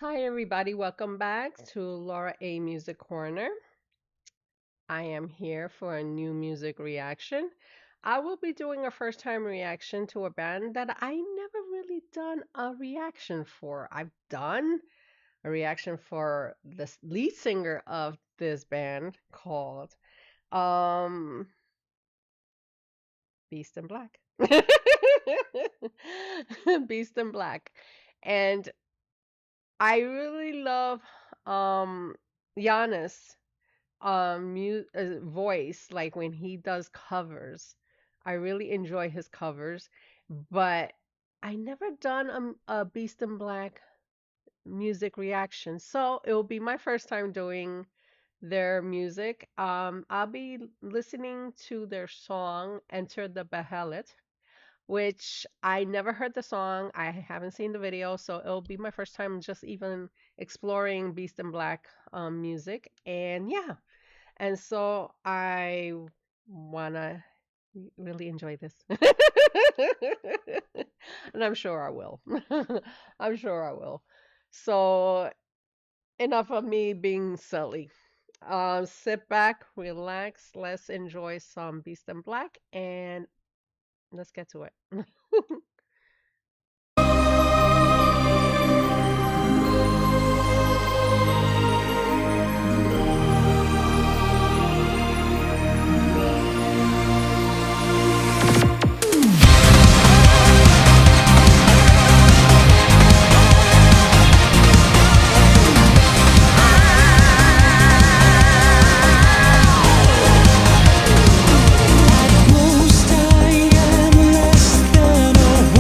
Hi, everybody. Welcome back to Laura A Music Corner. I am here for a new music reaction. I will be doing a first time reaction to a band that I never really done a reaction for. I've done a reaction for the lead singer of this band called um Beast in Black. Beast in Black. And I really love um Giannis voice, like when he does covers. I really enjoy his covers, but I never done a Beast in Black music reaction, so it will be my first time doing their music. I'll be listening to their song "Enter the Behelit," which I never heard the song. I haven't seen the video, so it'll be my first time just even exploring Beast in Black music. And yeah, and so I wanna really enjoy this. And I'm sure I will. I'm sure I will. So enough of me being silly. Sit back, relax, let's enjoy some Beast in Black, and let's get to it. Most I am less than a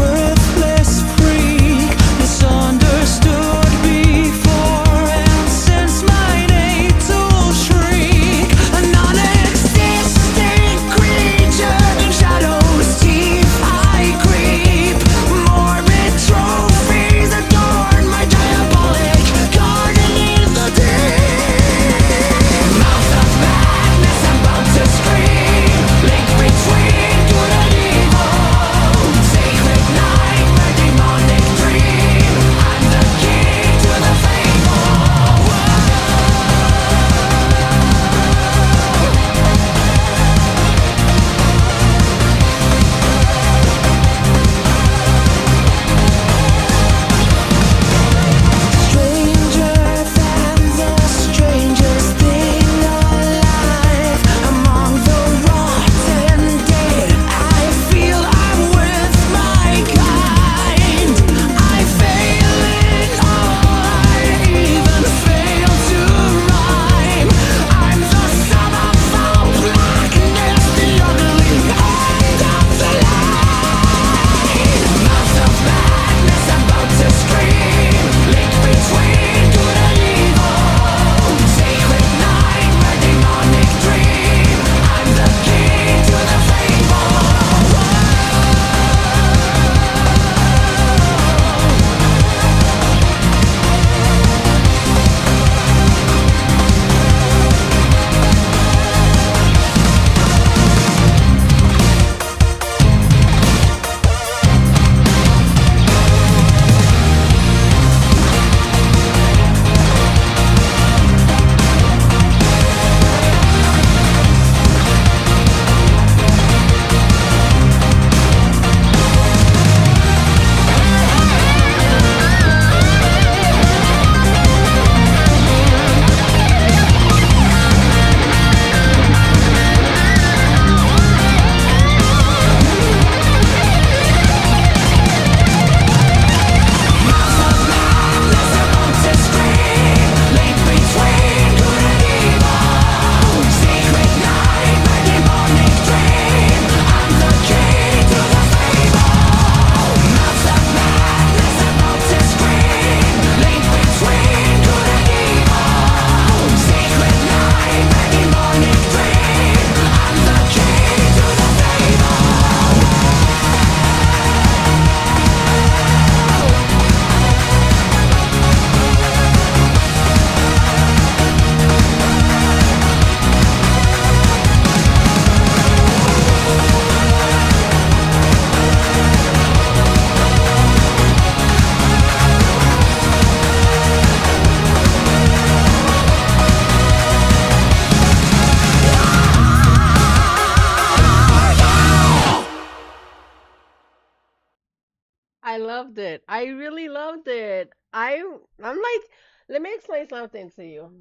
I loved it. I really loved it. I'm like, let me explain something to you.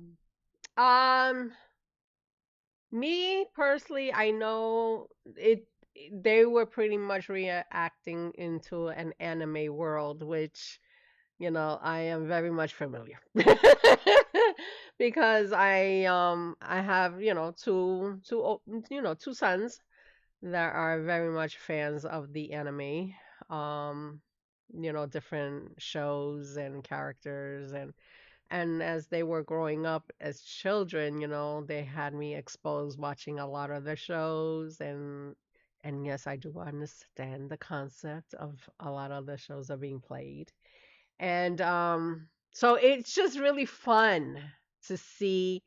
Um, Me personally, I know it. They were pretty much reacting into an anime world, which I am very much familiar because I have two sons that are very much fans of the anime, um, different shows and characters and as they were growing up as children, they had me exposed watching a lot of the shows and yes, I do understand the concept of a lot of the shows are being played. And so it's just really fun to see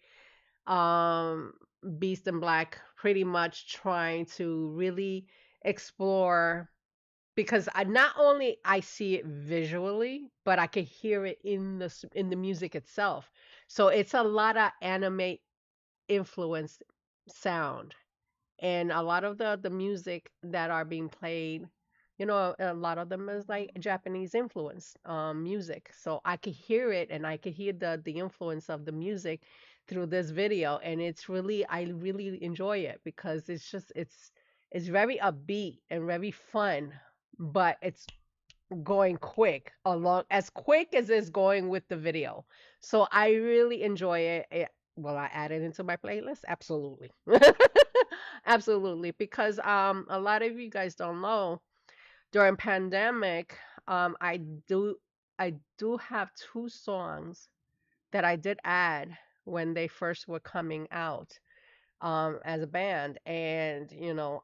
um Beast and Black pretty much trying to really explore because I not only I see it visually, but I can hear it in in the music itself. So it's a lot of anime influenced sound, and a lot of the music that are being played, a lot of them is like Japanese influence music. So I could hear it, and I could hear the influence of the music through this video, and I really enjoy it because it's very upbeat and very fun, but it's going quick along as quick as it's going with the video. So I really enjoy it. Will I add it into my playlist? Absolutely. Absolutely. Because a lot of you guys don't know during pandemic, I do have two songs that I did add when they first were coming out as a band, and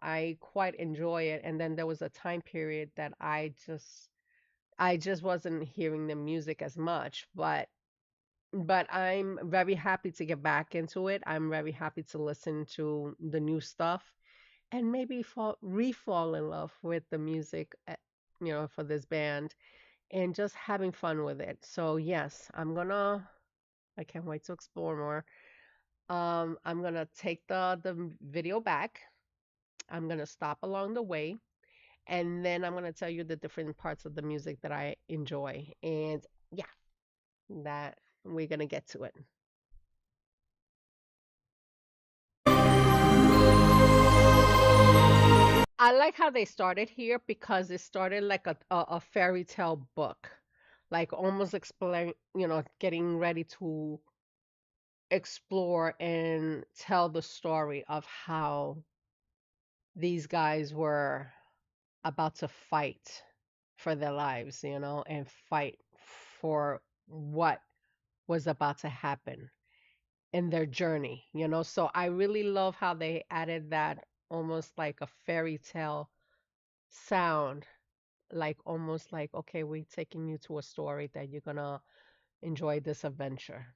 I quite enjoy it. And then there was a time period that I just wasn't hearing the music as much, but I'm very happy to get back into it. I'm very happy to listen to the new stuff and maybe fall in love with the music, for this band and just having fun with it. So yes, I can't wait to explore more. I'm gonna take the video back. I'm gonna stop along the way, and then I'm gonna tell you the different parts of the music that I enjoy. And yeah, that we're gonna get to it. I like how they started here because it started like a fairy tale book, like almost explain, getting ready to explore and tell the story of how these guys were about to fight for their lives, and fight for what was about to happen in their journey, So I really love how they added that almost like a fairy tale sound, like almost like, okay, we're taking you to a story that you're gonna enjoy this adventure.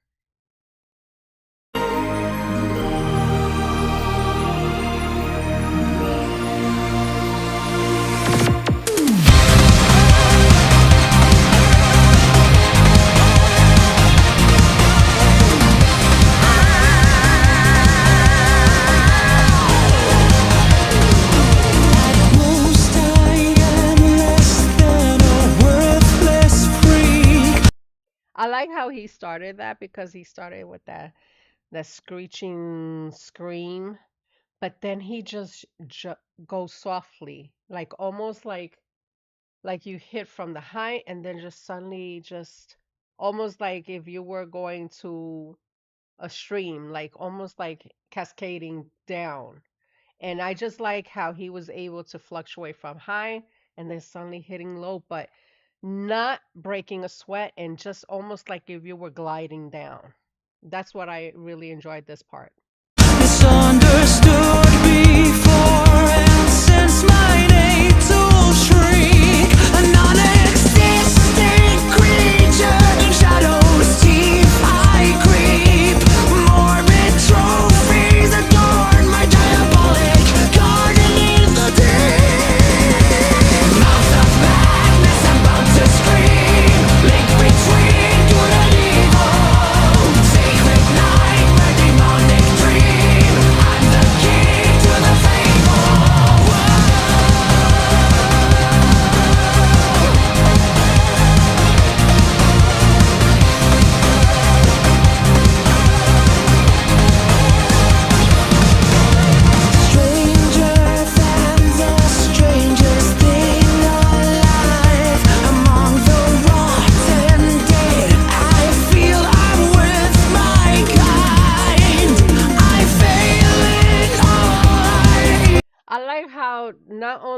Most I am less than a worthless freak. I like how he started that because he started with that screeching scream, but then he just goes softly, like almost like you hit from the height and then just suddenly just almost like if you were going to a stream, like almost like cascading down. And I just like how he was able to fluctuate from high and then suddenly hitting low, but not breaking a sweat and just almost like if you were gliding down. That's what I really enjoyed this part. Misunderstood before, and since my natal shriek, a non-existent creature in shadows teeth I creep. Morbid trophies adorn my diabolic garden in the deep. Mouth of madness, I'm about to scream. Link between good and evil. Sacred nightmare, demonic dream. I'm the key to the fable. Whoa.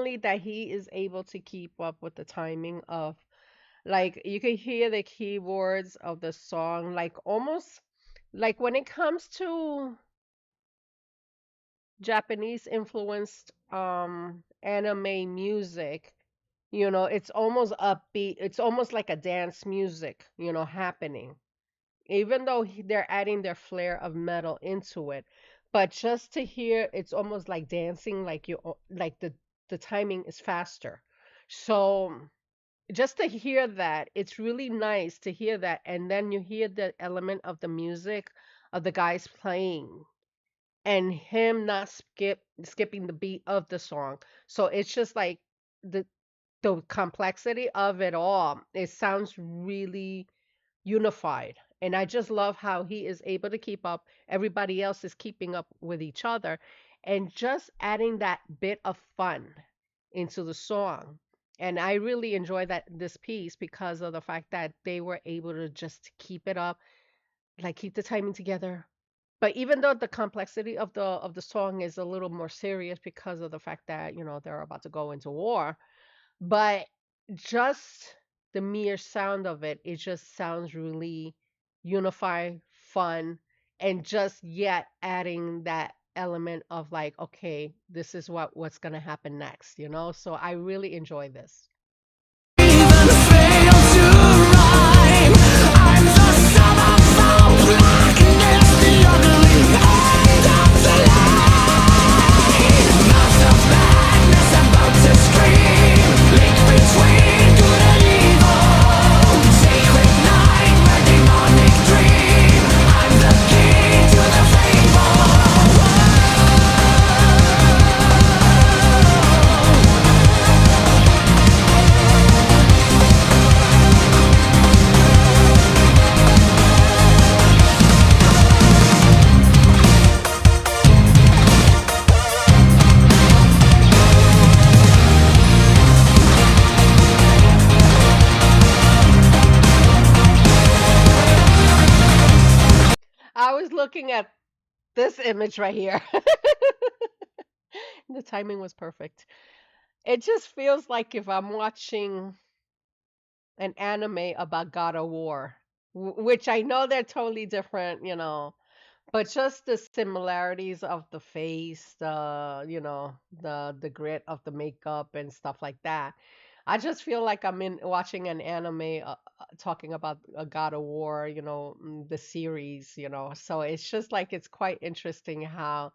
funny that he is able to keep up with the timing of, like, you can hear the keyboards of the song, like almost like when it comes to Japanese influenced anime music, it's almost upbeat. It's almost like a dance music, happening. Even though they're adding their flair of metal into it, but just to hear, it's almost like dancing, like like the timing is faster. So just to hear that, it's really nice to hear that, and then you hear the element of the music of the guys playing and him not skipping the beat of the song. So it's just like the the complexity of it all. It sounds really unified. And I just love how he is able to keep up. Everybody else is keeping up with each other and just adding that bit of fun into the song. And I really enjoy that this piece because of the fact that they were able to just keep it up, like keep the timing together. But even though the complexity of the song is a little more serious because of the fact that, they're about to go into war, but just the mere sound of it, it just sounds really unified, fun, and just yet adding that element of like, okay, this is what's gonna happen next. So I really enjoy this. I was looking at this image right here. The timing was perfect. It just feels like if I'm watching an anime about God of War, which I know they're totally different. But just the similarities of the face, the grit of the makeup and stuff like that. I just feel like I'm in watching an anime talking about a God of War, the series. So it's just like it's quite interesting how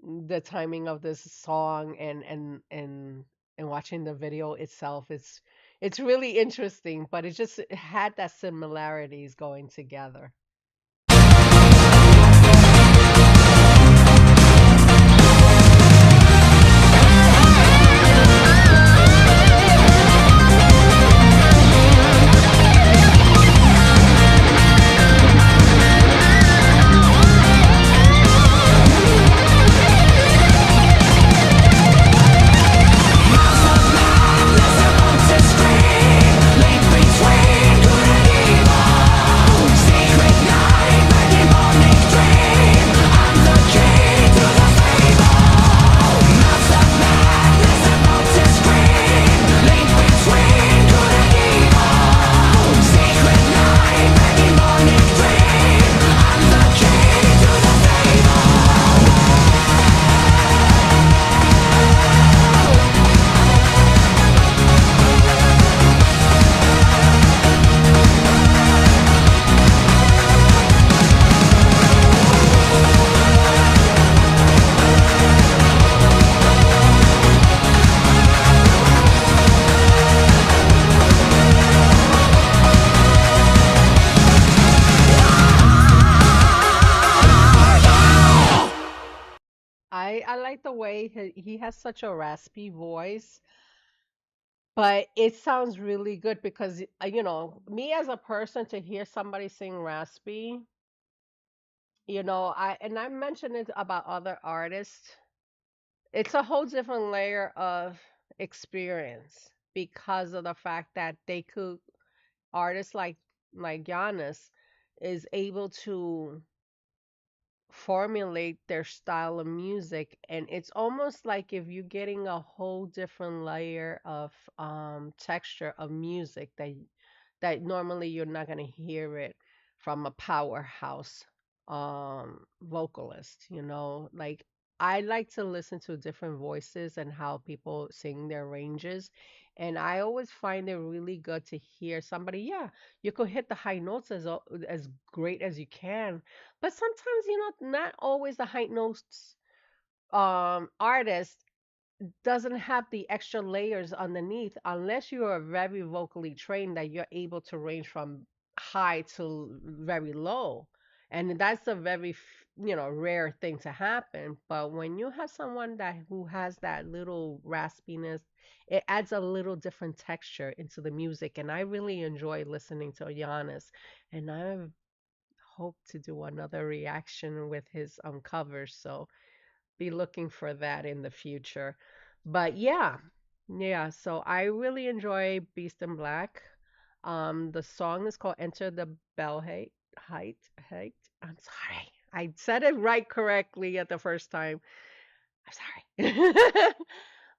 the timing of this song and watching the video itself, it's really interesting, but it just had that similarities going together. I like the way he has such a raspy voice, but it sounds really good because me as a person to hear somebody sing raspy, I mentioned it about other artists. It's a whole different layer of experience because of the fact that they could artists like Giannis is able to formulate their style of music, and it's almost like if you're getting a whole different layer of texture of music that normally you're not going to hear it from a powerhouse vocalist, you know? Like I like to listen to different voices and how people sing their ranges. And I always find it really good to hear somebody, yeah, you could hit the high notes as great as you can, but sometimes, not always the high notes artist doesn't have the extra layers underneath unless you are very vocally trained that you're able to range from high to very low. And that's a very, rare thing to happen. But when you have someone that who has that little raspiness, it adds a little different texture into the music. And I really enjoy listening to Giannis. And I hope to do another reaction with his covers. So be looking for that in the future. But yeah, yeah. So I really enjoy Beast in Black. The song is called Enter the Bell Height. I'm sorry. I said it right correctly at the first time. I'm sorry.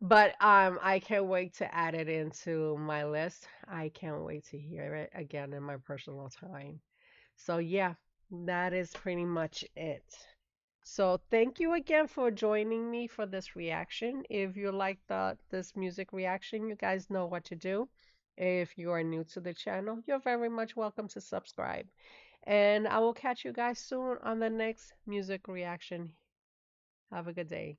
But I can't wait to add it into my list. I can't wait to hear it again in my personal time. So yeah, that is pretty much it. So thank you again for joining me for this reaction. If you like this music reaction, you guys know what to do. If you are new to the channel, you're very much welcome to subscribe. And I will catch you guys soon on the next music reaction. Have a good day.